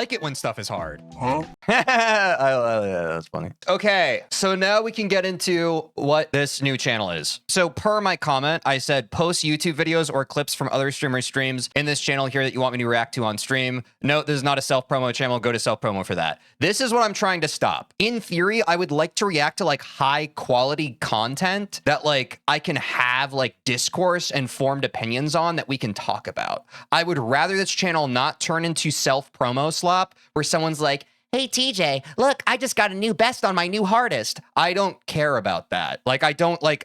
like it when stuff is hard. Huh? That's funny. Okay, so now we can get into what this new channel is. So per my comment, I said post YouTube videos or clips from other streamers' streams in this channel here that you want me to react to on stream. Note, this is not a self-promo channel. Go to self-promo for that. This is what I'm trying to stop. In theory, I would like to react to like high quality content that like I can have like discourse and formed opinions on that we can talk about. I would rather this channel not turn into self-promo slop where someone's like, hey, TJ, look, I just got a new best on my new hardest. I don't care about that. Like,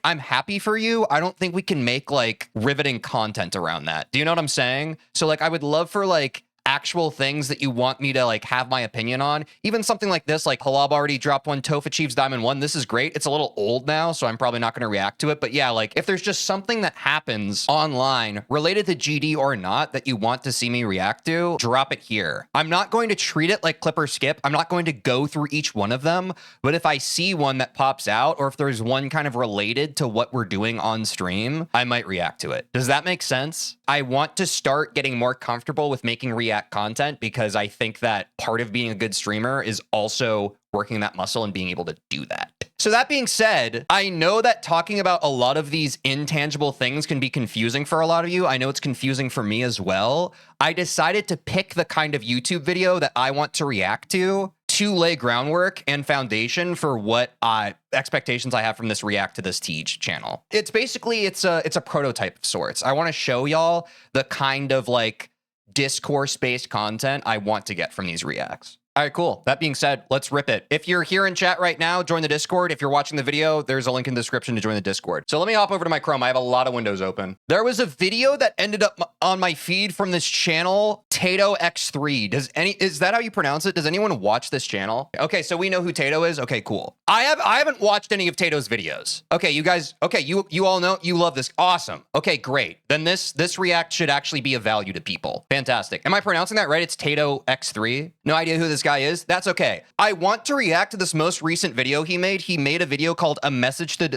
I'm happy for you. I don't think we can make like riveting content around that. Do you know what I'm saying? So like, I would love for like actual things that you want me to like have my opinion on. Even something like this, like Halab already dropped one, Toph achieves Diamond 1. This is great. It's a little old now, so I'm probably not going to react to it. But yeah, like if there's just something that happens online related to GD or not that you want to see me react to, drop it here. I'm not going to treat it like clip or skip. I'm not going to go through each one of them. But if I see one that pops out, or if there's one kind of related to what we're doing on stream, I might react to it. Does that make sense? I want to start getting more comfortable with making react content because I think that part of being a good streamer is also working that muscle and being able to do that. So that being said, I know that talking about a lot of these intangible things can be confusing for a lot of you. I know it's confusing for me as well. I decided to pick the kind of YouTube video that I want to react to lay groundwork and foundation for what expectations I have from this react to this Teej channel. It's basically, it's a prototype of sorts. I want to show y'all the kind of like discourse-based content I want to get from these reacts. All right, cool. That being said, let's rip it. If you're here in chat right now, join the Discord. If you're watching the video, there's a link in the description to join the Discord. So let me hop over to my Chrome. I have a lot of windows open. There was a video that ended up on my feed from this channel, Tato X3. Is that how you pronounce it? Does anyone watch this channel? Okay, so we know who Tato is. Okay, cool. I haven't watched any of Tato's videos. Okay, you guys, okay, you all know, you love this. Awesome. Okay, great. Then this react should actually be of value to people. Fantastic. Am I pronouncing that right? It's Tato X3. No idea who this guy is. That's okay. I want to react to this most recent video he made. He made a video called A Message to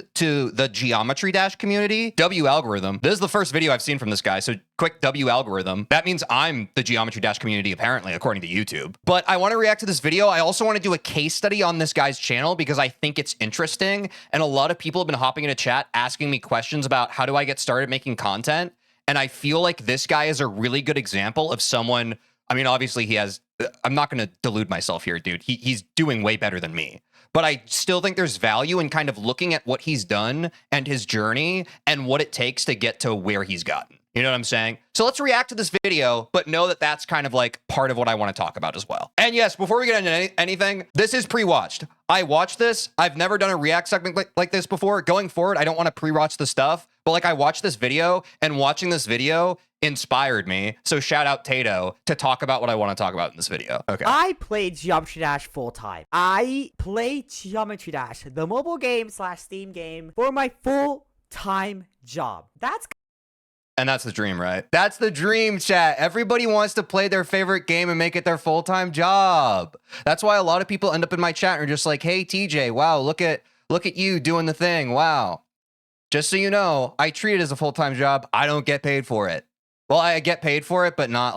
the Geometry Dash community. W algorithm. This is the first video I've seen from this guy. So quick W algorithm. That means I'm the Geometry Dash community, apparently, according to YouTube. But I want to react to this video. I also want to do a case study on this guy's channel because I think it's interesting. And a lot of people have been hopping into chat asking me questions about how do I get started making content. And I feel like this guy is a really good example of someone. I mean, obviously he has, I'm not going to delude myself here, dude. He's doing way better than me. But I still think there's value in kind of looking at what he's done and his journey and what it takes to get to where he's gotten. You know what I'm saying? So let's react to this video, but know that that's kind of like part of what I want to talk about as well. And yes, before we get into anything, this is pre-watched. I watched this. I've never done a react segment like this before. Going forward, I don't want to pre-watch the stuff, but like I watched this video and watching this video inspired me. So shout out Tato to talk about what I want to talk about in this video. Okay. I play Geometry Dash full time. I play Geometry Dash, the mobile game / Steam game, for my full-time job. And that's the dream, right? That's the dream, chat. Everybody wants to play their favorite game and make it their full-time job. That's why a lot of people end up in my chat and are just like, hey, TJ, wow, look at you doing the thing. Wow. Just so you know, I treat it as a full-time job. I don't get paid for it. Well, I get paid for it, but not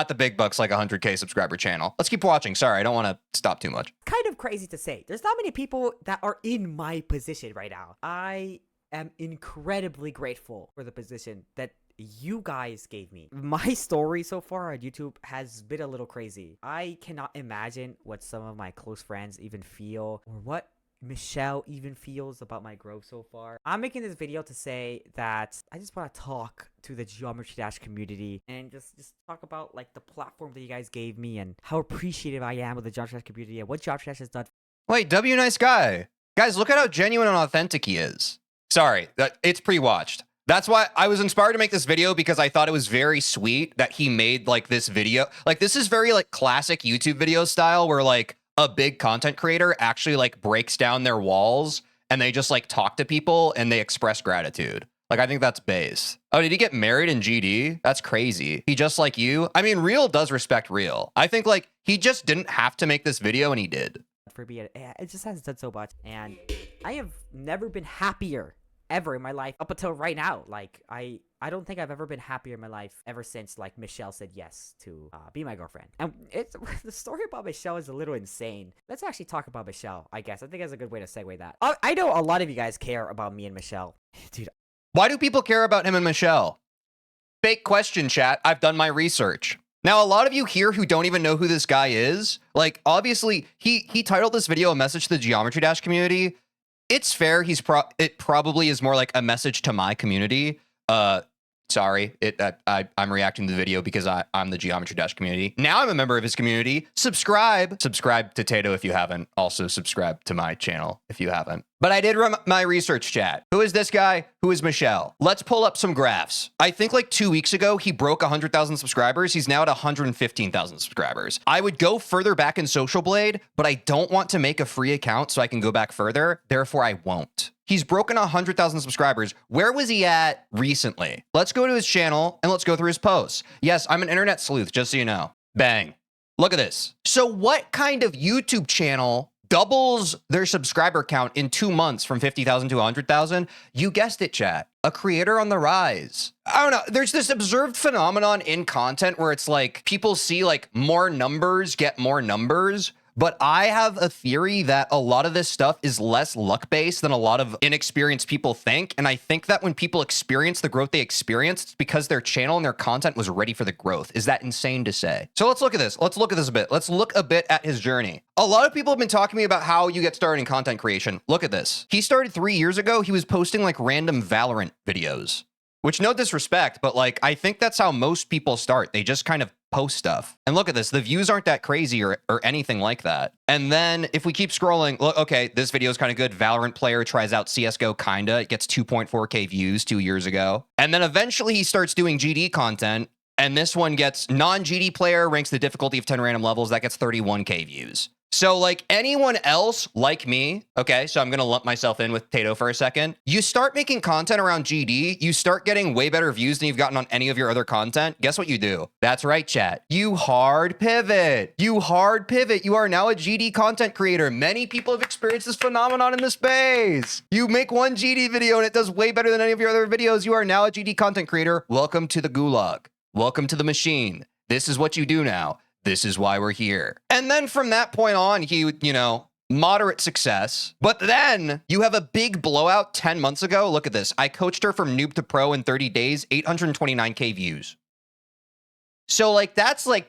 the big bucks like a 100K subscriber channel. Let's keep watching. Sorry, I don't want to stop too much. Kind of crazy to say. There's not many people that are in my position right now. I am incredibly grateful for the position that you guys gave me. My story so far on YouTube has been a little crazy. I cannot imagine what some of my close friends even feel or what Michelle even feels about my growth so far. I'm making this video to say that I just want to talk to the Geometry Dash community and just talk about like the platform that you guys gave me and how appreciative I am of the Geometry Dash community and what Geometry Dash has done. Wait, W nice guy. Guys, look at how genuine and authentic he is. Sorry, it's pre-watched. That's why I was inspired to make this video because I thought it was very sweet that he made like this video. Like this is very like classic YouTube video style where like a big content creator actually like breaks down their walls and they just like talk to people and they express gratitude. Like I think that's base. Oh, did he get married in GD? That's crazy. He just like you. I mean, Real does respect Real. I think like he just didn't have to make this video and he did. For me, it just has done so much, and I have never been happier ever in my life up until right now. Like, I don't think I've ever been happier in my life ever since, like, Michelle said yes to be my girlfriend. And it's the story about Michelle is a little insane. Let's actually talk about Michelle, I guess. I think that's a good way to segue that. I know a lot of you guys care about me and Michelle. Dude. Why do people care about him and Michelle? Fake question, chat. I've done my research. Now, a lot of you here who don't even know who this guy is, like, obviously, he titled this video a message to the Geometry Dash community. It's fair. It probably is more like a message to my community. Sorry, I'm reacting to the video because I'm the Geometry Dash community. Now I'm a member of his community. Subscribe to Tato if you haven't. Also subscribe to my channel if you haven't. But I did run my research, chat. Who is this guy? Who is Michelle? Let's pull up some graphs. I think like 2 weeks ago, he broke 100,000 subscribers. He's now at 115,000 subscribers. I would go further back in Social Blade, but I don't want to make a free account so I can go back further. Therefore, I won't. He's broken 100,000 subscribers. Where was he at recently? Let's go to his channel and let's go through his posts. Yes, I'm an internet sleuth, just so you know. Bang. Look at this. So what kind of YouTube channel doubles their subscriber count in 2 months from 50,000 to 100,000? You guessed it, chat. A creator on the rise. I don't know. There's this observed phenomenon in content where it's like people see like more numbers get more numbers. But I have a theory that a lot of this stuff is less luck-based than a lot of inexperienced people think. And I think that when people experience the growth they experienced, it's because their channel and their content was ready for the growth. Is that insane to say? So let's look at this. Let's look at this a bit. Let's look a bit at his journey. A lot of people have been talking to me about how you get started in content creation. Look at this. He started 3 years ago. He was posting like random Valorant videos. Which, no disrespect, but like, I think that's how most people start. They just kind of post stuff. And look at this. The views aren't that crazy or anything like that. And then if we keep scrolling, look, okay, this video is kind of good. Valorant player tries out CSGO kinda. It gets 2.4K views 2 years ago. And then eventually he starts doing GD content. And this one gets non-GD player, ranks the difficulty of 10 random levels. That gets 31K views. So like anyone else like me, okay, so I'm going to lump myself in with Tato for a second. You start making content around GD, you start getting way better views than you've gotten on any of your other content. Guess what you do? That's right, chat. You hard pivot. You hard pivot. You are now a GD content creator. Many people have experienced this phenomenon in the space. You make one GD video and it does way better than any of your other videos. You are now a GD content creator. Welcome to the gulag. Welcome to the machine. This is what you do now. This is why we're here. And then from that point on, he, moderate success. But then you have a big blowout 10 months ago. Look at this. I coached her from noob to pro in 30 days, 829K views. So that's a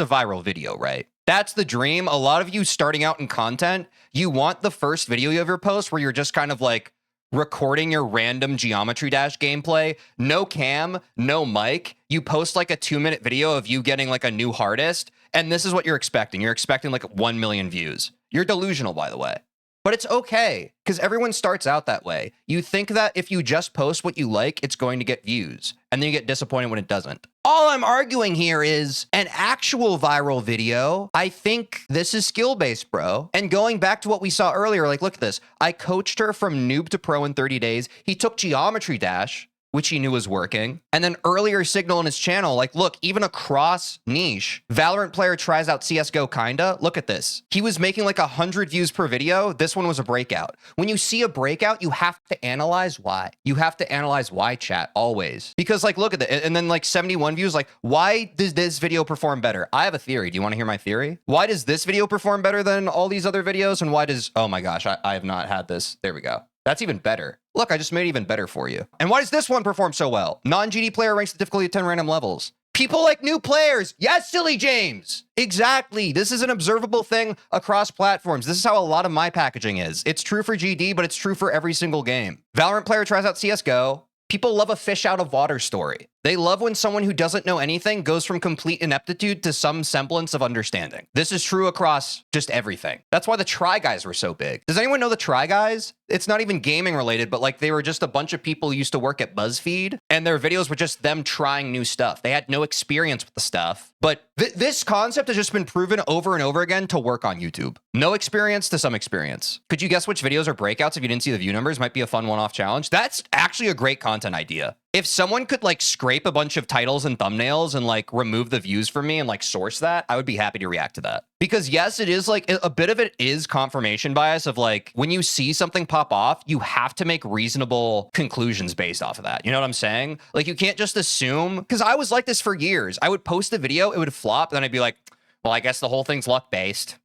viral video, right? That's the dream. A lot of you starting out in content, you want the first video you ever post where you're just kind of like recording your random Geometry Dash gameplay, no cam, no mic. You post like a 2-minute video of you getting like a new hardest, and this is what you're expecting. You're expecting like 1 million views. You're delusional, by the way. But it's okay, because everyone starts out that way. You think that if you just post what you like, it's going to get views, and then you get disappointed when it doesn't. All I'm arguing here is an actual viral video. I think this is skill-based, bro. And going back to what we saw earlier, like, look at this. I coached her from noob to pro in 30 days. He took Geometry Dash, which he knew was working. And then earlier signal in his channel, like, look, even across niche, Valorant player tries out CSGO kinda. Look at this. He was making like 100 views per video. This one was a breakout. When you see a breakout, you have to analyze why. You have to analyze why, chat, always. Because like, look at it. And then like 71 views, like, why does this video perform better? I have a theory. Do you want to hear my theory? Why does this video perform better than all these other videos? And why does, oh my gosh, I have not had this. There we go. That's even better. Look, I just made it even better for you. And why does this one perform so well? Non-GD player ranks the difficulty of 10 random levels. People like new players. Yes, Silly James. Exactly. This is an observable thing across platforms. This is how a lot of my packaging is. It's true for GD, but it's true for every single game. Valorant player tries out CSGO. People love a fish out of water story. They love when someone who doesn't know anything goes from complete ineptitude to some semblance of understanding. This is true across just everything. That's why the Try Guys were so big. Does anyone know the Try Guys? It's not even gaming related, but like they were just a bunch of people who used to work at BuzzFeed, and their videos were just them trying new stuff. They had no experience with the stuff, but this concept has just been proven over and over again to work on YouTube. No experience to some experience. Could you guess which videos are breakouts if you didn't see the view numbers? Might be a fun one-off challenge. That's actually a great content idea. If someone could like scrape a bunch of titles and thumbnails and like remove the views from me and like source that, I would be happy to react to that. Because yes, it is like a bit of it is confirmation bias of like when you see something pop off, you have to make reasonable conclusions based off of that. You know what I'm saying? Like you can't just assume, because I was like this for years. I would post a video, it would flop, then I'd be like, well, I guess the whole thing's luck based.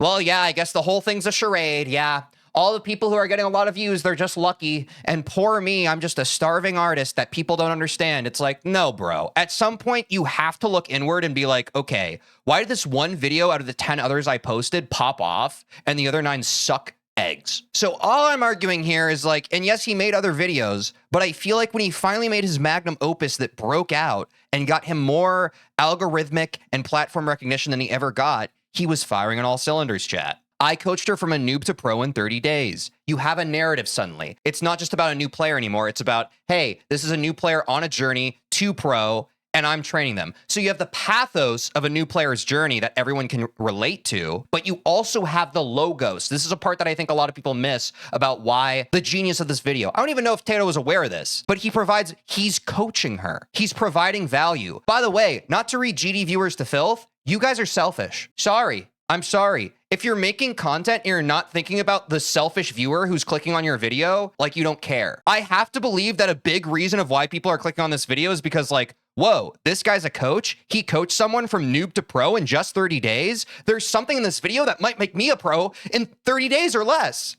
Well, yeah, I guess the whole thing's a charade. Yeah. All the people who are getting a lot of views, they're just lucky. And poor me, I'm just a starving artist that people don't understand. It's like, no, bro. At some point, you have to look inward and be like, okay, why did this one video out of the 10 others I posted pop off and the other 9 suck eggs? So all I'm arguing here is like, and yes, he made other videos, but I feel like when he finally made his magnum opus that broke out and got him more algorithmic and platform recognition than he ever got, he was firing on all cylinders, chat. I coached her from a noob to pro in 30 days. You have a narrative suddenly. It's not just about a new player anymore. It's about, hey, this is a new player on a journey to pro, and I'm training them. So you have the pathos of a new player's journey that everyone can relate to, but you also have the logos. This is a part that I think a lot of people miss about why the genius of this video. I don't even know if Tato was aware of this, but he's coaching her. He's providing value. By the way, not to read GD viewers to filth, you guys are selfish. Sorry. I'm sorry. If you're making content and you're not thinking about the selfish viewer who's clicking on your video, like you don't care. I have to believe that a big reason of why people are clicking on this video is because like, whoa, this guy's a coach. He coached someone from noob to pro in just 30 days. There's something in this video that might make me a pro in 30 days or less.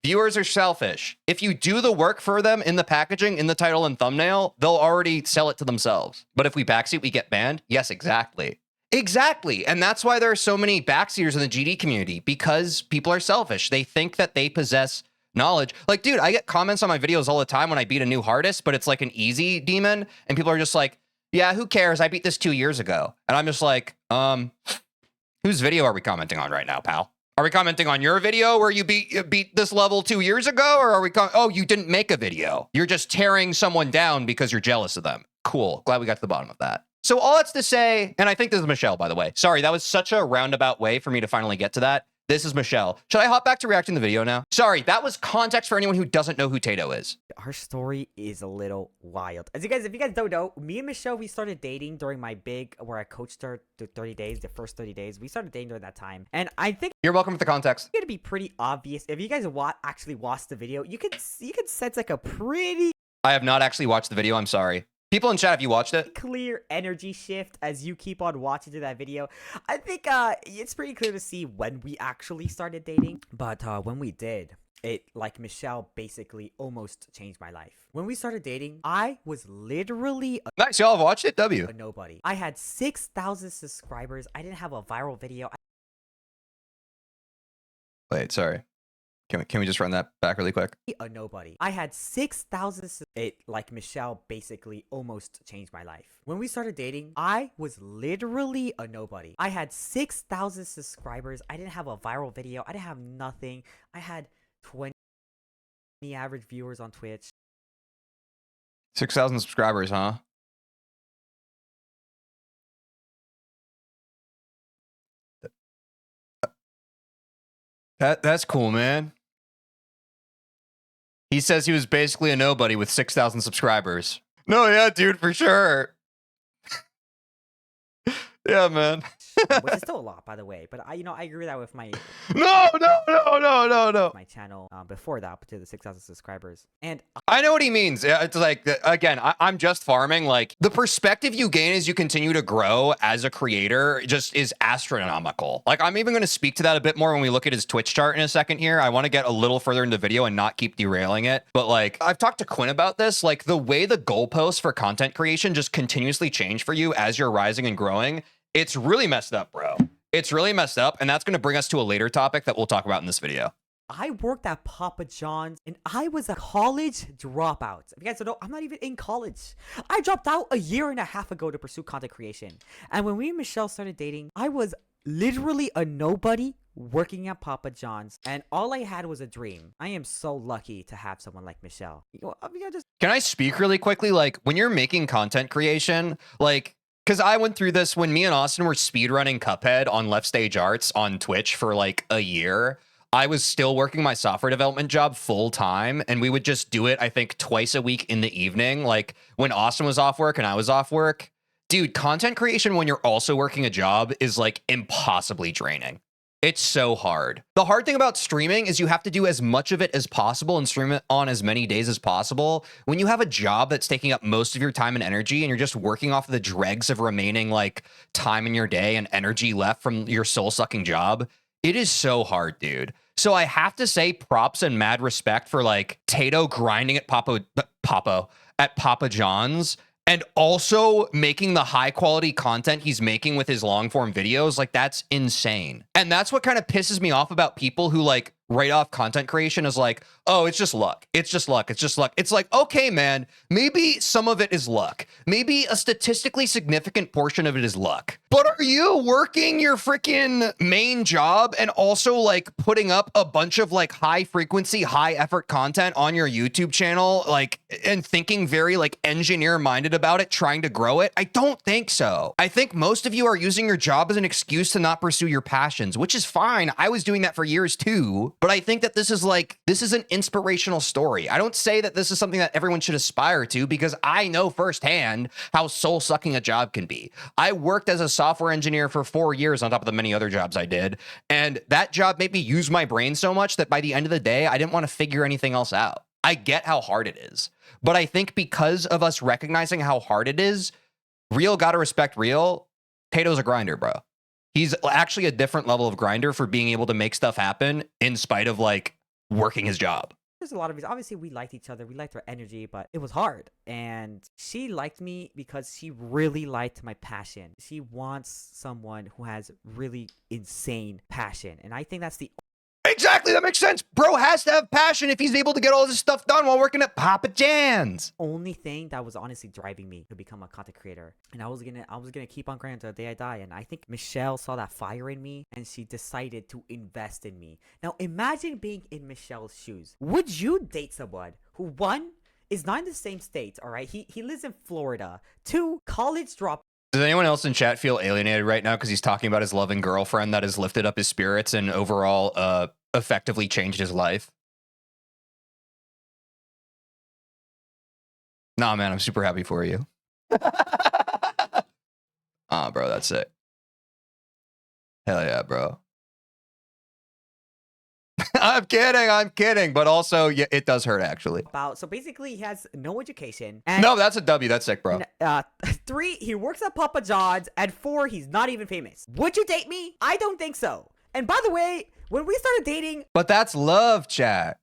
Viewers are selfish. If you do the work for them in the packaging, in the title and thumbnail, they'll already sell it to themselves. But if we backseat, we get banned? Yes, exactly. Exactly. And that's why there are so many backseaters in the GD community, because people are selfish. They think that they possess knowledge. Like, dude, I get comments on my videos all the time when I beat a new hardest, but it's like an easy demon. And people are just like, yeah, who cares? I beat this 2 years ago. And I'm just like, whose video are we commenting on right now, pal? Are we commenting on your video where you beat this level 2 years ago? Or are we, oh, you didn't make a video. You're just tearing someone down because you're jealous of them. Cool. Glad we got to the bottom of that. So all that's to say, and I think this is Michelle, by the way. Sorry, that was such a roundabout way for me to finally get to that. This is Michelle. Should I hop back to reacting to the video now? Sorry, that was context for anyone who doesn't know who Tato is. Our story is a little wild. If you guys don't know, me and Michelle, we started dating during my where I coached her the 30 days, the first 30 days. We started dating during that time. And I think you're welcome for the context. It's gonna be pretty obvious. If you guys actually watched the video, you could sense like a pretty... I have not actually watched the video, I'm sorry. People in chat, have you watched it? Clear energy shift as you keep on watching to that video. I think it's pretty clear to see when we actually started dating. But when we did, it, like Michelle, basically almost changed my life. When we started dating, I was literally nice, y'all have watched it? W. A nobody. I had 6,000 subscribers. I didn't have a viral video. Wait, sorry. Can we just run that back really quick? A nobody. I had 6,000. It, like Michelle, basically almost changed my life. When we started dating, I was literally a nobody. I had 6,000 subscribers. I didn't have a viral video. I didn't have nothing. I had 20 average viewers on Twitch. 6,000 subscribers, huh? That's cool, man. He says he was basically a nobody with 6,000 subscribers. No, yeah, dude, for sure. Yeah, man. Which is still a lot, by the way. But I agree with that with my no. My channel before that, up to the 6,000 subscribers. And I know what he means. It's like, again, I'm just farming. Like, the perspective you gain as you continue to grow as a creator just is astronomical. Like, I'm even going to speak to that a bit more when we look at his Twitch chart in a second here. I want to get a little further into the video and not keep derailing it. But like, I've talked to Quinn about this. Like, the way the goalposts for content creation just continuously change for you as you're rising and growing, it's really messed up, bro. It's really messed up, and that's going to bring us to a later topic that we'll talk about in this video. I worked at Papa John's, and I was a college dropout. If you guys don't know, I'm not even in college. I dropped out a year and a half ago to pursue content creation. And when we and Michelle started dating, I was literally a nobody working at Papa John's, and all I had was a dream. I am so lucky to have someone like Michelle. Can I speak really quickly? Like, when you're making content creation, like, because I went through this when me and Austin were speedrunning Cuphead on Left Stage Arts on Twitch for like a year. I was still working my software development job full time, and we would just do it, I think, twice a week in the evening, like when Austin was off work and I was off work. Dude, content creation when you're also working a job is like impossibly draining. It's so hard. The hard thing about streaming is you have to do as much of it as possible and stream it on as many days as possible. When you have a job that's taking up most of your time and energy and you're just working off of the dregs of remaining like time in your day and energy left from your soul-sucking job, it is so hard, dude. So I have to say props and mad respect for like Tato grinding at Papa John's and also making the high quality content he's making with his long form videos. Like, that's insane. And that's what kind of pisses me off about people who like write off content creation as like, oh, it's just luck. It's just luck. It's just luck. It's like, okay, man, maybe some of it is luck. Maybe a statistically significant portion of it is luck. But are you working your freaking main job and also like putting up a bunch of like high frequency, high effort content on your YouTube channel, like, and thinking very like engineer minded about it, trying to grow it? I don't think so. I think most of you are using your job as an excuse to not pursue your passions, which is fine. I was doing that for years too. But I think that this is an inspirational story. I don't say that this is something that everyone should aspire to because I know firsthand how soul-sucking a job can be. I worked as a software engineer for 4 years on top of the many other jobs I did. And that job made me use my brain so much that by the end of the day, I didn't want to figure anything else out. I get how hard it is. But I think because of us recognizing how hard it is, real gotta respect real, Tato's a grinder, bro. He's actually a different level of grinder for being able to make stuff happen in spite of like working his job. There's a lot of reasons. Obviously, we liked each other. We liked our energy, but it was hard. And she liked me because she really liked my passion. She wants someone who has really insane passion. And I think that's the Exactly, that makes sense. Bro has to have passion if he's able to get all this stuff done while working at Papa John's. only thing that was honestly driving me to become a content creator. And I was gonna keep on grinding until the day I die. And I think Michelle saw that fire in me and she decided to invest in me. Now imagine being in Michelle's shoes. Would you date someone who, one, is not in the same state, all right? He lives in Florida. Two, college drop. Does anyone else in chat feel alienated right now because he's talking about his loving girlfriend that has lifted up his spirits and overall effectively changed his life? Nah, man, I'm super happy for you. Bro, that's it. Hell yeah, bro. I'm kidding. But also, yeah, it does hurt, actually. So basically, he has no education. And no, that's a W. That's sick, bro. 3, he works at Papa John's. And 4, he's not even famous. Would you date me? I don't think so. And by the way, when we started dating... But that's love, chat.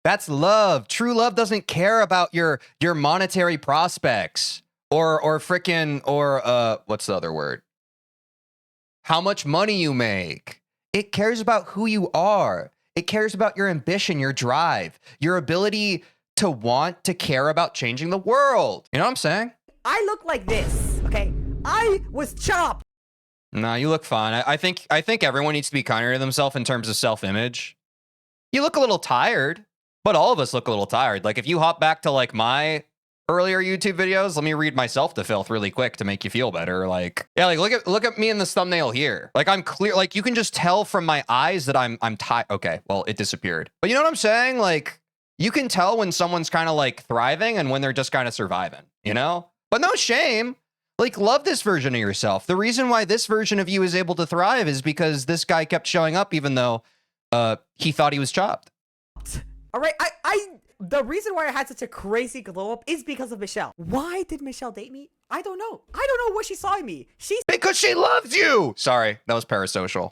That's love. True love doesn't care about your monetary prospects. Or what's the other word? How much money you make. It cares about who you are. It cares about your ambition, your drive, your ability to want to care about changing the world. You know what I'm saying? I look like this, okay? I was chopped. Nah, you look fine. I think everyone needs to be kinder to themselves in terms of self-image. You look a little tired, but all of us look a little tired. Like if you hop back to like my earlier YouTube videos, let me read myself to filth really quick to make you feel better. Like, yeah, like look at me in this thumbnail here. Like I'm clear, like you can just tell from my eyes that I'm tired. Okay, well, it disappeared. But you know what I'm saying? Like you can tell when someone's kind of like thriving and when they're just kind of surviving, you know? But no shame. Like love this version of yourself. The reason why this version of you is able to thrive is because this guy kept showing up even though he thought he was chopped. All right, the reason why I had such a crazy glow up is because of Michelle. Why did Michelle date me? I don't know. I don't know what she saw in me. Because she loves you. Sorry, that was parasocial.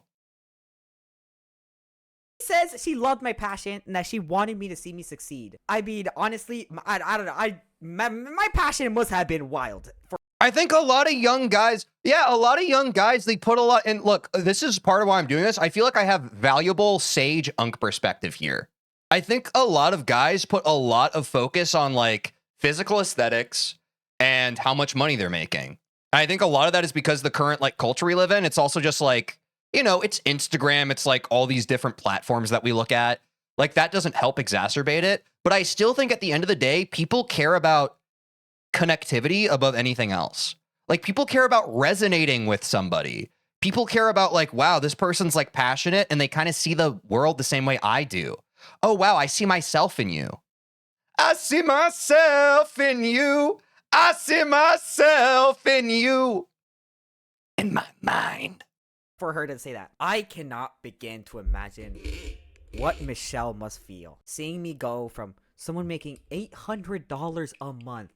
She says she loved my passion and that she wanted me to see me succeed. I mean, honestly, I don't know. My passion must have been wild. I think a lot of young guys, they put a lot in. Look, this is part of why I'm doing this. I feel like I have valuable sage unk perspective here. I think a lot of guys put a lot of focus on like physical aesthetics and how much money they're making. I think a lot of that is because the current like culture we live in. It's also just like, you know, it's Instagram. It's like all these different platforms that we look at. Like that doesn't help exacerbate it. But I still think at the end of the day, people care about connectivity above anything else. Like people care about resonating with somebody. People care about like, wow, this person's like passionate and they kind of see the world the same way I do. Oh, wow, I see myself in you. I see myself in you. I see myself in you. In my mind. For her to say that, I cannot begin to imagine what Michelle must feel seeing me go from someone making $800 a month,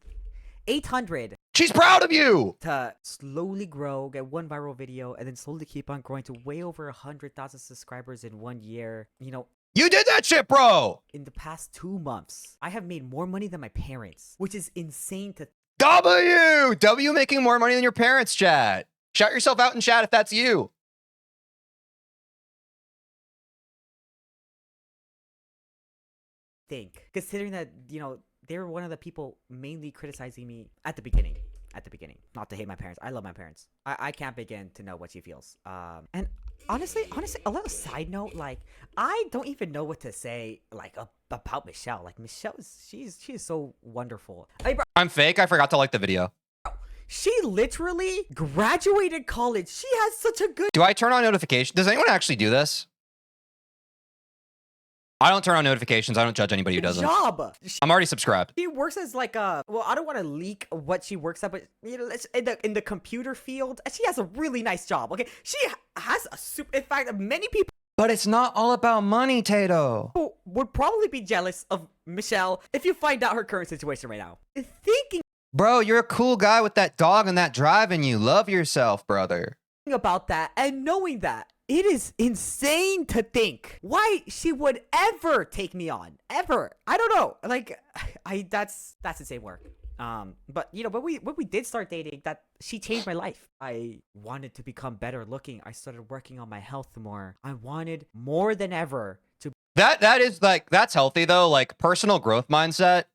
800, she's proud of you, to slowly grow, get one viral video, and then slowly keep on growing to way over 100,000 subscribers in 1 year. You know, you did that shit, bro. In the past 2 months, I have made more money than my parents, which is insane to W making more money than your parents, chat. Shout yourself out in chat if that's you. think, considering that, you know, they were one of the people mainly criticizing me at the beginning. Not to hate my parents. I love my parents. I can't begin to know what she feels. And honestly, a little side note, like, I don't even know what to say, like, about Michelle. Like, Michelle she is so wonderful. I'm fake. I forgot to like the video. She literally graduated college. She has such a good... Do I turn on notifications? Does anyone actually do this? I don't turn on notifications. I don't judge anybody who doesn't. Job. I'm already subscribed. She works as like a... Well, I don't want to leak what she works at, but you know, in the computer field, she has a really nice job. Okay, she has a super... In fact, many people... But it's not all about money, Tato. Would probably be jealous of Michelle if you find out her current situation right now. Thinking... Bro, you're a cool guy with that dog and that drive in you. Love yourself, brother. About that and knowing that, it is insane to think why she would ever take me on. Ever. I don't know. Like, that's insane work. But you know, when we did start dating, that she changed my life. I wanted to become better looking. I started working on my health more. I wanted more than ever to... That is like, that's healthy though. Like, personal growth mindset.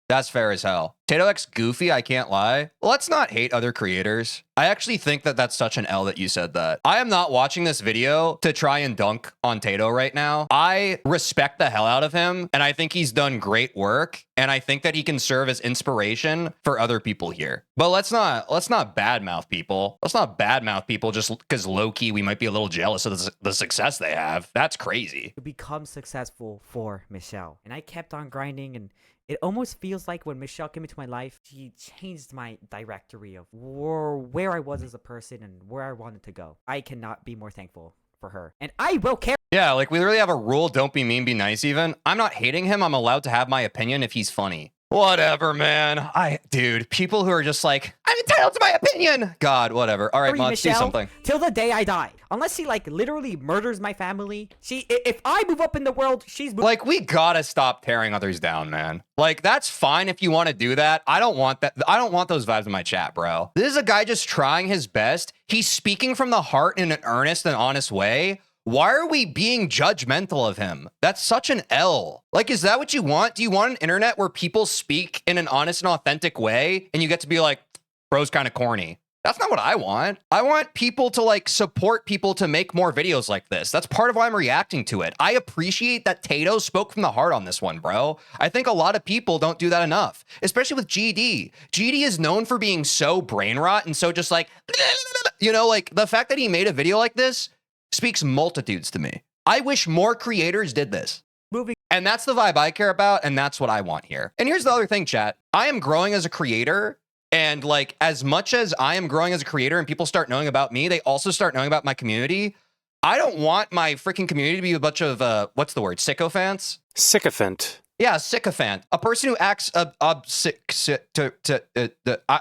That's fair as hell. Tato X goofy, I can't lie. Let's not hate other creators. I actually think that that's such an L that you said that. I am not watching this video to try and dunk on Tato right now. I respect the hell out of him, and I think he's done great work, and I think that he can serve as inspiration for other people here. But let's not badmouth people. Let's not badmouth people just because low-key we might be a little jealous of the success they have. That's crazy. To become successful for Michelle. And I kept on grinding, and it almost feels like when Michelle came into my life, she changed my directory of where I was as a person and where I wanted to go. I cannot be more thankful for her. And I will care. Yeah, like we literally have a rule, don't be mean, be nice even. I'm not hating him. I'm allowed to have my opinion if he's funny. Whatever, man. Dude, people who are just like, I'm entitled to my opinion. God, whatever. All right, Mod, see something. Till the day I die. Unless she, like, literally murders my family. If I move up in the world, she's... Like, we gotta stop tearing others down, man. Like, that's fine if you want to do that. I don't want that. I don't want those vibes in my chat, bro. This is a guy just trying his best. He's speaking from the heart in an earnest and honest way. Why are we being judgmental of him? That's such an L. Like, is that what you want? Do you want an internet where people speak in an honest and authentic way and you get to be like, bro's kind of corny? That's not what I want. I want people to like support people to make more videos like this. That's part of why I'm reacting to it. I appreciate that Tato spoke from the heart on this one, bro. I think a lot of people don't do that enough, especially with GD. GD is known for being so brain rot and so just like, you know, like the fact that he made a video like this speaks multitudes to me. I wish more creators did this. And that's the vibe I care about, and that's what I want here. And here's the other thing, chat. I am growing as a creator, and like as much as I am growing as a creator and people start knowing about me, they also start knowing about my community. I don't want my freaking community to be a bunch of, what's the word, sycophants? Sycophant. Yeah, sycophant. A person who acts I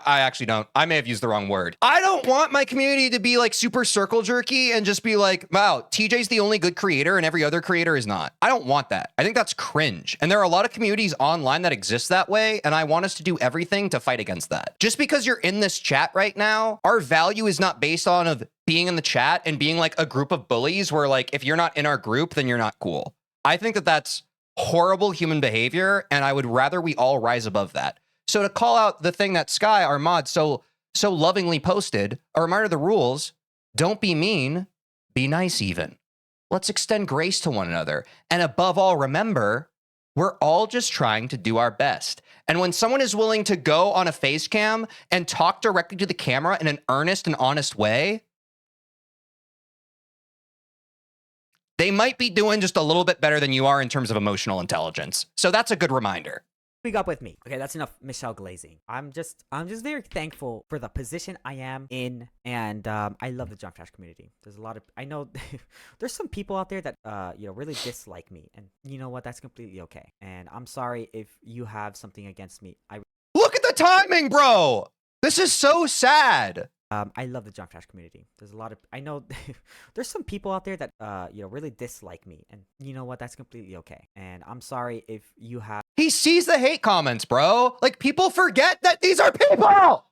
actually don't. I may have used the wrong word. I don't want my community to be like super circle jerky and just be like, wow, TJ's the only good creator and every other creator is not. I don't want that. I think that's cringe. And there are a lot of communities online that exist that way, and I want us to do everything to fight against that. Just because you're in this chat right now, our value is not based on of being in the chat and being like a group of bullies where like, if you're not in our group, then you're not cool. I think that that's horrible human behavior, and I would rather we all rise above that. So to call out the thing that Sky, our mod, so lovingly posted, a reminder of the rules: don't be mean, be nice even. Let's extend grace to one another. And above all, remember, we're all just trying to do our best. And when someone is willing to go on a face cam and talk directly to the camera in an earnest and honest way, they might be doing just a little bit better than you are in terms of emotional intelligence. So that's a good reminder. Speak up with me. Okay, that's enough Michelle glazing. I'm just very thankful for the position I am in, and I love the junk trash community. There's a lot of, I know there's some people out there that really dislike me, and you know what, that's completely okay. And I'm sorry if you have something against me. Look at the timing, bro. This is so sad. I love the junk trash community. There's a lot of, I know there's some people out there that really dislike me, and you know what, that's completely okay. And I'm sorry if you have. He sees the hate comments, bro. Like, people forget that these are people.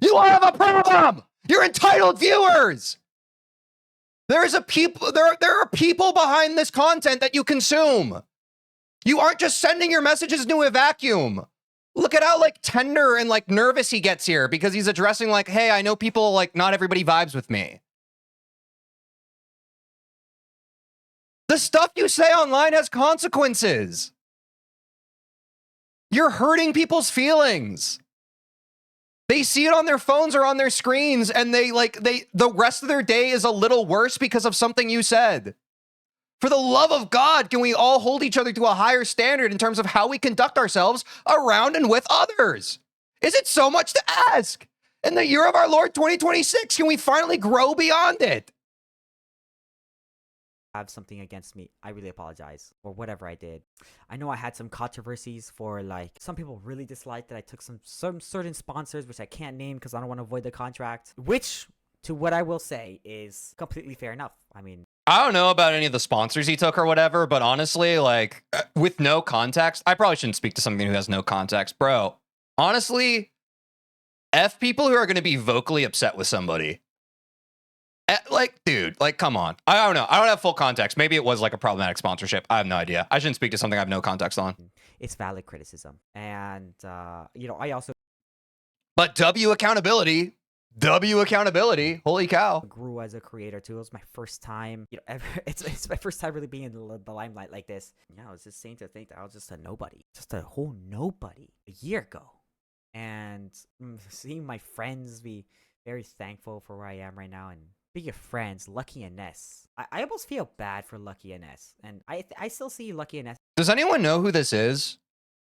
You all have a problem. You're entitled viewers. There are people behind this content that you consume. You aren't just sending your messages into a vacuum. Look at how like tender and like nervous he gets here because he's addressing like, hey, I know people, like, not everybody vibes with me. The stuff you say online has consequences. You're hurting people's feelings. They see it on their phones or on their screens, and the rest of their day is a little worse because of something you said. For the love of God, can we all hold each other to a higher standard in terms of how we conduct ourselves around and with others? Is it so much to ask? In the year of our Lord 2026, can we finally grow beyond it? Have something against me, I really apologize for whatever I did. I know I had some controversies for, like, some people really disliked that I took some certain sponsors, which I can't name because I don't want to avoid the contract, which, to what I will say, is completely fair enough. I mean, I don't know about any of the sponsors he took or whatever, but honestly, like, with no context, I probably shouldn't speak to somebody who has no context. Bro, honestly, F people who are going to be vocally upset with somebody. Like, dude, like, come on. I don't know. I don't have full context. Maybe it was like a problematic sponsorship. I have no idea. I shouldn't speak to something I have no context on. it's valid criticism. And, I also... But W accountability. Holy cow. grew as a creator too. It was my first time, it's my first time really being in the limelight like this. Yeah, I was just saying to think that I was just a nobody, just a whole nobody a year ago. And seeing my friends be very thankful for where I am right now, and speaking of friends, Lucky and Ness. I almost feel bad for Lucky and Ness, and I still see Lucky and Ness. Does anyone know who this is?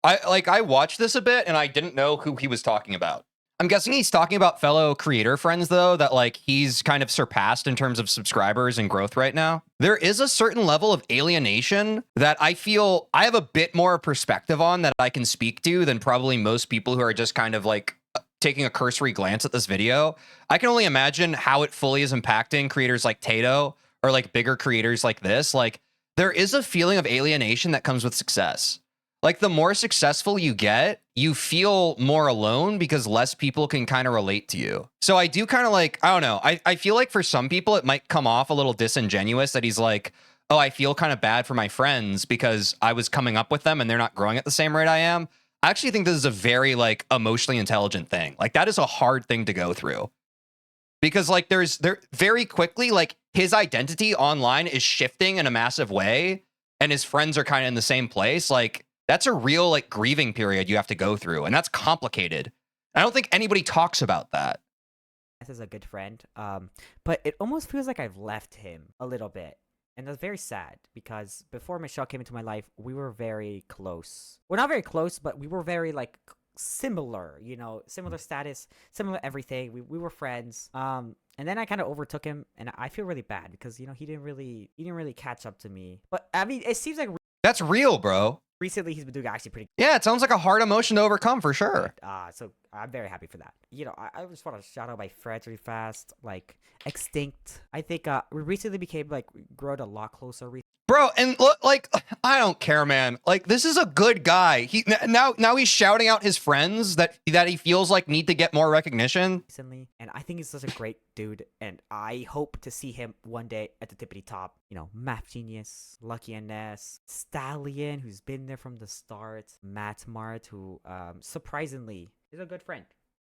I watched this a bit and I didn't know who he was talking about. I'm guessing he's talking about fellow creator friends, though, that like he's kind of surpassed in terms of subscribers and growth right now. There is a certain level of alienation that I feel I have a bit more perspective on that I can speak to than probably most people who are just kind of like taking a cursory glance at this video. I can only imagine how it fully is impacting creators like Tato or like bigger creators like this. Like, there is a feeling of alienation that comes with success. Like, the more successful you get, you feel more alone because less people can kind of relate to you. So I do kind of like, I don't know. I feel like for some people, it might come off a little disingenuous that he's like, oh, I feel kind of bad for my friends because I was coming up with them and they're not growing at the same rate I am. I actually think this is a very like emotionally intelligent thing. Like, that is a hard thing to go through because like there very quickly, like his identity online is shifting in a massive way and his friends are kind of in the same place. Like, that's a real like grieving period you have to go through, and that's complicated. I don't think anybody talks about that. This is a good friend, but it almost feels like I've left him a little bit, and that's very sad because before Michelle came into my life, we were very close. We're not very close, but we were very like similar, similar status, similar everything. We were friends. And then I kind of overtook him, and I feel really bad because he didn't really catch up to me. But I mean, it seems like that's real, bro. Recently, he's been doing actually pretty. Yeah, it sounds like a hard emotion to overcome for sure. So I'm very happy for that. I just want to shout out my friends really fast, like Extinct. I think we recently became like growing a lot closer. Bro, and look, like, I don't care, man. Like, this is a good guy. He now he's shouting out his friends that he feels like need to get more recognition recently, and I think he's such a great dude, and I hope to see him one day at the tippity top. Math Genius, Lucky and Ness, Stallion, who's been there from the start, Matt Mart, who surprisingly is a good friend.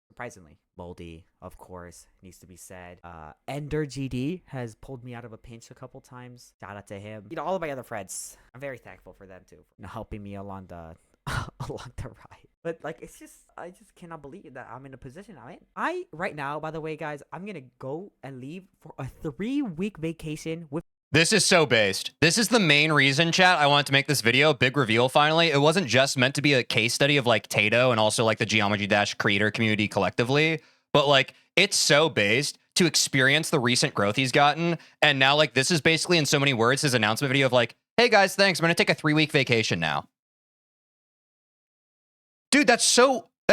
Surprisingly, Moldy, of course, needs to be said. Ender GD has pulled me out of a pinch a couple times. Shout out to him. All of my other friends, I'm very thankful for them too, helping me along the ride. But like, I just cannot believe that I'm in a position I'm in. Right now, by the way, guys, I'm gonna go and leave for a 3-week vacation with This is so based. This is the main reason, chat, I wanted to make this video. Big reveal finally. It wasn't just meant to be a case study of like Tato and also like the Geometry Dash creator community collectively, but like it's so based to experience the recent growth he's gotten. And now like this is basically in so many words his announcement video of like, hey guys, thanks. I'm going to take a 3-week vacation now. Dude, that's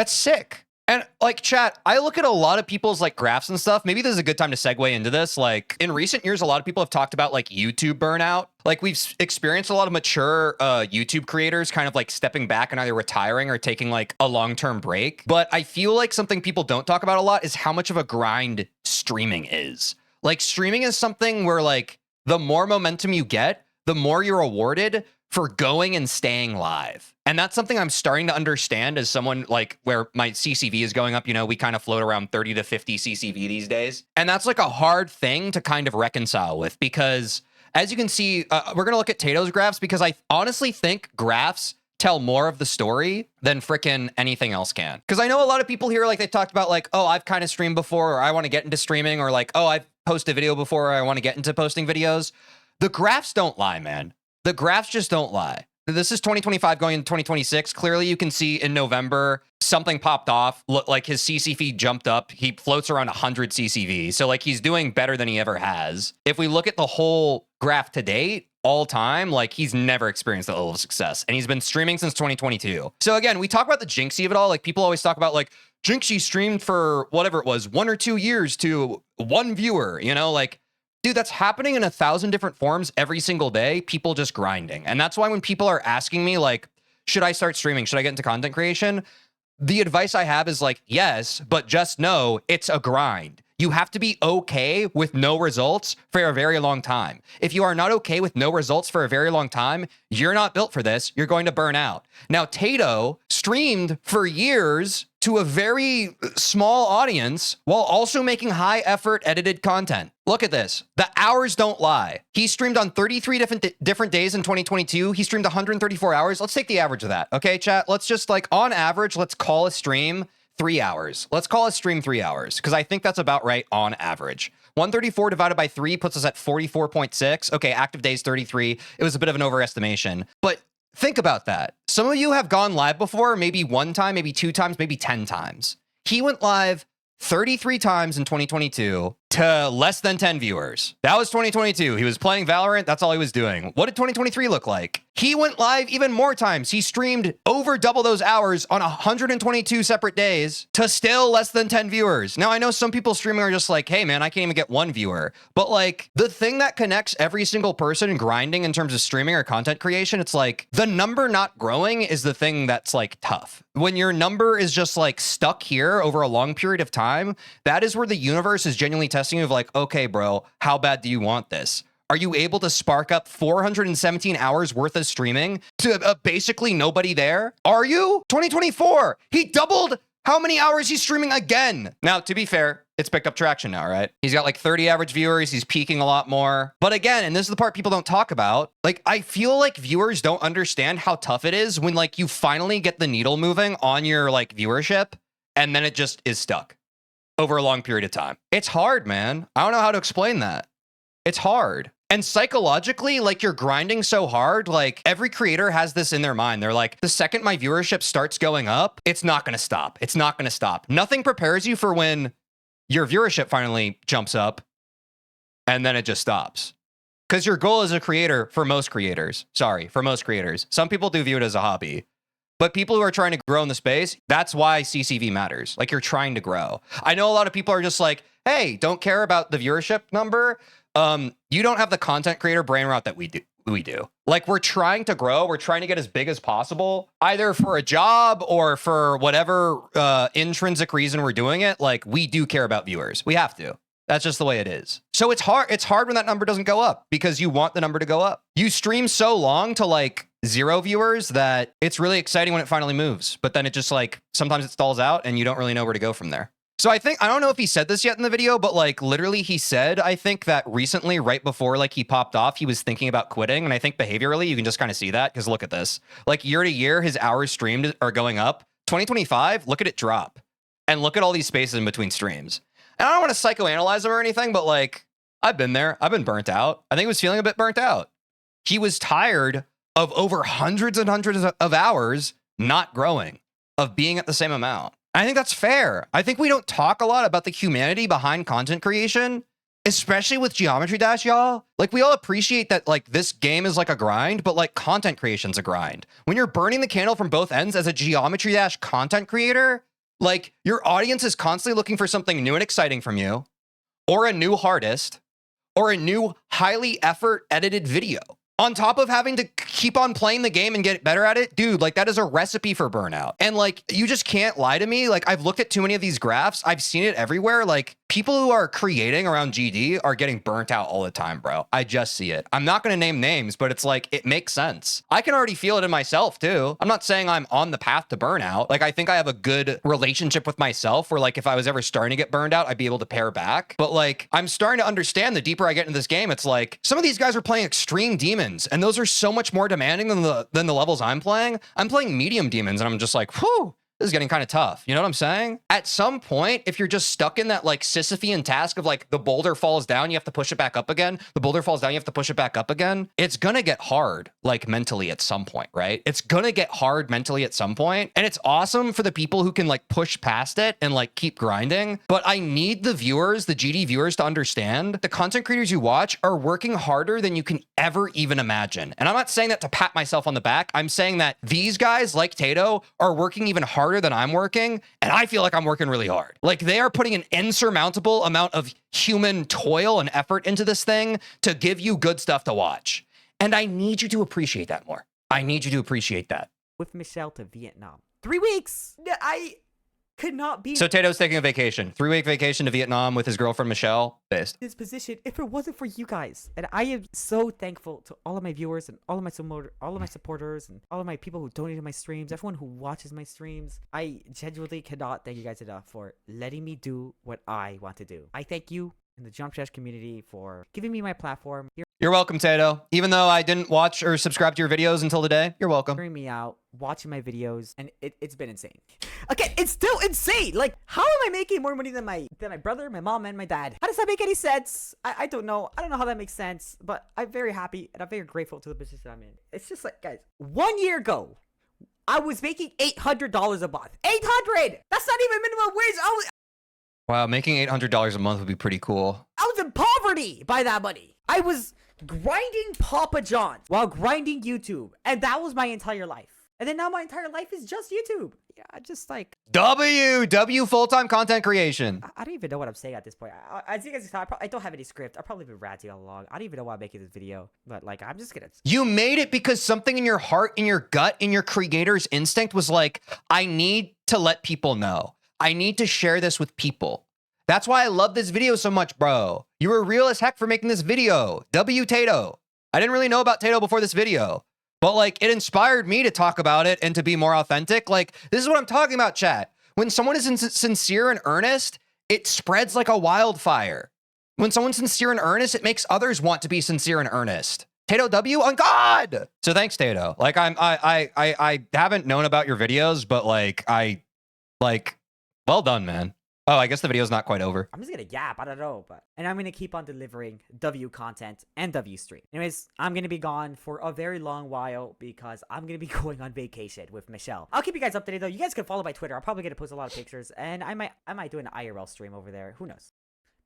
sick. And like chat, I look at a lot of people's like graphs and stuff. Maybe this is a good time to segue into this. Like in recent years, a lot of people have talked about like YouTube burnout. Like we've experienced a lot of mature YouTube creators kind of like stepping back and either retiring or taking like a long-term break. But I feel like something people don't talk about a lot is how much of a grind streaming is. Like streaming is something where like the more momentum you get, the more you're rewarded for going and staying live. And that's something I'm starting to understand as someone like where my CCV is going up. You know, we kind of float around 30 to 50 CCV these days. And that's like a hard thing to kind of reconcile with because as you can see, we're going to look at Tato's graphs because I honestly think graphs tell more of the story than frickin' anything else can. Because I know a lot of people here, like they talked about like, oh, I've kind of streamed before, or I want to get into streaming, or like, oh, I've posted a video before, or I want to get into posting videos. The graphs don't lie, man. The graphs just don't lie. This is 2025 going into 2026. Clearly, you can see in November, something popped off. Look, like his CCV jumped up. He floats around 100 CCV. So like he's doing better than he ever has. If we look at the whole graph to date, all time, like he's never experienced that level of success. And he's been streaming since 2022. So again, we talk about the jinxie of it all. Like people always talk about like jinxie streamed for whatever it was, 1 or 2 years to 1 viewer, you know, like, dude, that's happening in 1,000 different forms every single day. People just grinding. And that's why when people are asking me like, should I start streaming? Should I get into content creation? The advice I have is like, yes, but just know it's a grind. You have to be okay with no results for a very long time. If you are not okay with no results for a very long time, you're not built for this. You're going to burn out. Now, Tato streamed for years to a very small audience while also making high effort edited content. Look at this. The hours don't lie. He streamed on 33 different days in 2022. He streamed 134 hours. Let's take the average of that. Okay, chat? Let's just like on average, let's call a stream 3 hours. Let's call a stream 3 hours because I think that's about right on average. 134 divided by 3 puts us at 44.6. Okay, active days 33. It was a bit of an overestimation, but think about that. Some of you have gone live before, maybe 1 time, maybe 2 times, maybe 10 times. He went live 33 times in 2022 to less than 10 viewers. That was 2022. He was playing Valorant. That's all he was doing. What did 2023 look like? He went live even more times. He streamed over double those hours on 122 separate days to still less than 10 viewers. Now, I know some people streaming are just like, hey, man, I can't even get 1 viewer. But like the thing that connects every single person grinding in terms of streaming or content creation, it's like the number not growing is the thing that's like tough. When your number is just like stuck here over a long period of time, that is where the universe is genuinely testing you of like, okay, bro, how bad do you want this? Are you able to spark up 417 hours worth of streaming to basically nobody there? Are you? 2024, he doubled how many hours he's streaming again. Now, to be fair, it's picked up traction now, right? He's got like 30 average viewers. He's peaking a lot more. But again, and this is the part people don't talk about, like I feel like viewers don't understand how tough it is when like you finally get the needle moving on your like viewership and then it just is stuck over a long period of time. It's hard, man. I don't know how to explain that. It's hard. And psychologically, like you're grinding so hard, like every creator has this in their mind. They're like, the second my viewership starts going up, it's not going to stop. It's not going to stop. Nothing prepares you for when your viewership finally jumps up and then it just stops. Because your goal as a creator, for most creators, some people do view it as a hobby. But people who are trying to grow in the space, that's why CCV matters. Like you're trying to grow. I know a lot of people are just like, hey, don't care about the viewership number. You don't have the content creator brain rot that we do. Like we're trying to grow. We're trying to get as big as possible, either for a job or for whatever intrinsic reason we're doing it. Like we do care about viewers. We have to. That's just the way it is. So it's hard. It's hard when that number doesn't go up because you want the number to go up. You stream so long to like 0 viewers that it's really exciting when it finally moves. But then it just like, sometimes it stalls out and you don't really know where to go from there. So I don't know if he said this yet in the video, but like literally he said, I think that recently, right before like he popped off, he was thinking about quitting. And I think behaviorally, you can just kind of see that because look at this. Like year to year, his hours streamed are going up. 2025, look at it drop. And look at all these spaces in between streams. And I don't want to psychoanalyze him or anything, but like, I've been there. I've been burnt out. I think he was feeling a bit burnt out. He was tired of over hundreds and hundreds of hours not growing, of being at the same amount. I think that's fair. I think we don't talk a lot about the humanity behind content creation, especially with Geometry Dash, y'all. Like, we all appreciate that, like, this game is like a grind, but like content creation's a grind. When you're burning the candle from both ends as a Geometry Dash content creator, like, your audience is constantly looking for something new and exciting from you, or a new hardest, or a new highly effort edited video. On top of having to keep on playing the game and get better at it, dude, like, that is a recipe for burnout. And like, you just can't lie to me. Like, I've looked at too many of these graphs. I've seen it everywhere. Like, people who are creating around GD are getting burnt out all the time, bro. I just see it. I'm not going to name names, but it's like, it makes sense. I can already feel it in myself too. I'm not saying I'm on the path to burnout. Like, I think I have a good relationship with myself where, like, if I was ever starting to get burned out, I'd be able to pare back. But like, I'm starting to understand the deeper I get into this game, it's like, some of these guys are playing extreme demons, and those are so much more demanding than the levels I'm playing. I'm playing medium demons, and I'm just like, whew, this is getting kind of tough. You know what I'm saying? At some point, if you're just stuck in that like Sisyphean task of like, the boulder falls down, you have to push it back up again. The boulder falls down, you have to push it back up again. It's gonna get hard, like, mentally at some point, right? It's gonna get hard mentally at some point. And it's awesome for the people who can like push past it and like keep grinding. But I need the viewers, the GD viewers, to understand the content creators you watch are working harder than you can ever even imagine. And I'm not saying that to pat myself on the back. I'm saying that these guys like Tato are working even harder than I'm working, and I feel like I'm working really hard. Like, they are putting an insurmountable amount of human toil and effort into this thing to give you good stuff to watch. And I need you to appreciate that more. I need you to appreciate that. With Michelle to Vietnam. 3 weeks! I could not be... So Tato's taking a vacation. 3-week vacation to Vietnam with his girlfriend, Michelle. Based. This position, if it wasn't for you guys. And I am so thankful to all of my viewers and all of my supporters and all of my people who donate to my streams, everyone who watches my streams. I genuinely cannot thank you guys enough for letting me do what I want to do. I thank you and the Jump Dash community for giving me my platform. You're welcome, Tato. Even though I didn't watch or subscribe to your videos until today, you're welcome. Hearing me out, watching my videos, and it's been insane. Again, it's still insane. Like, how am I making more money than my brother, my mom, and my dad? How does that make any sense? I don't know. I don't know how that makes sense, but I'm very happy and I'm very grateful to the position I'm in. It's just like, guys, 1 year ago, I was making $800 a month. 800! That's not even minimum wage. Wow, making $800 a month would be pretty cool. I was in poverty by that money. I was grinding Papa John's while grinding YouTube, and that was my entire life. And then now my entire life is just YouTube. Yeah, just like W full-time content creation. I don't even know what I'm saying at this point. As you guys can tell, I don't have any script. I've probably been ranting all along. I don't even know why I'm making this video, but like, I'm just gonna. You made it because something in your heart, in your gut, in your creator's instinct was like, I need to let people know. I need to share this with people. That's why I love this video so much, bro. You were real as heck for making this video. W Tato. I didn't really know about Tato before this video, but like, it inspired me to talk about it and to be more authentic. Like, this is what I'm talking about, chat. When someone is sincere and earnest, it spreads like a wildfire. When someone's sincere and earnest, it makes others want to be sincere and earnest. Tato W on God. So thanks, Tato. Like, I haven't known about your videos, but like, well done, man. Oh, I guess the video's not quite over. I'm just gonna yap, I don't know, and I'm gonna keep on delivering W content and W stream. Anyways, I'm gonna be gone for a very long while because I'm gonna be going on vacation with Michelle. I'll keep you guys updated though. You guys can follow my Twitter. I'm probably gonna post a lot of pictures, and I might do an IRL stream over there. Who knows?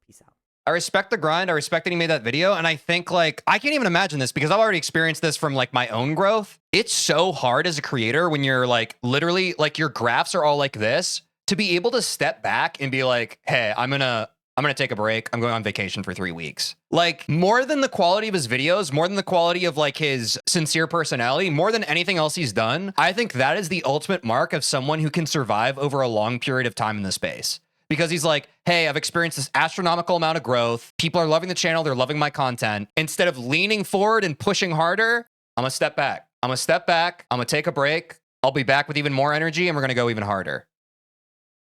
Peace out. I respect the grind. I respect that he made that video. And I think, like, I can't even imagine this because I've already experienced this from like my own growth. It's so hard as a creator when you're like, literally, like, your graphs are all like this, to be able to step back and be like, hey, I'm gonna take a break. I'm going on vacation for 3 weeks. Like, more than the quality of his videos, more than the quality of like his sincere personality, more than anything else he's done, I think that is the ultimate mark of someone who can survive over a long period of time in the space. Because he's like, hey, I've experienced this astronomical amount of growth. People are loving the channel. They're loving my content. Instead of leaning forward and pushing harder, I'm gonna step back. I'm gonna take a break. I'll be back with even more energy and we're gonna go even harder.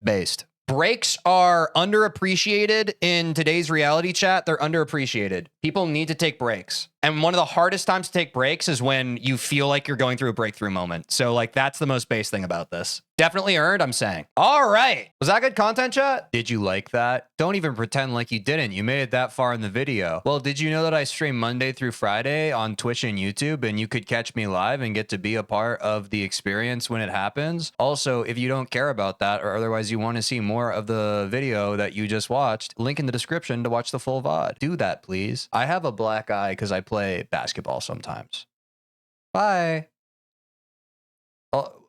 Based. Breaks are underappreciated in today's reality chat. They're underappreciated. People need to take breaks. And one of the hardest times to take breaks is when you feel like you're going through a breakthrough moment. So like that's the most base thing about this. Definitely earned, I'm saying. All right. Was that good content, chat? Did you like that? Don't even pretend like you didn't. You made it that far in the video. Well, did you know that I stream Monday through Friday on Twitch and YouTube, and you could catch me live and get to be a part of the experience when it happens? Also, if you don't care about that or otherwise you want to see more of the video that you just watched, link in the description to watch the full VOD. Do that, please. I have a black eye because I play basketball sometimes. Bye. Oh.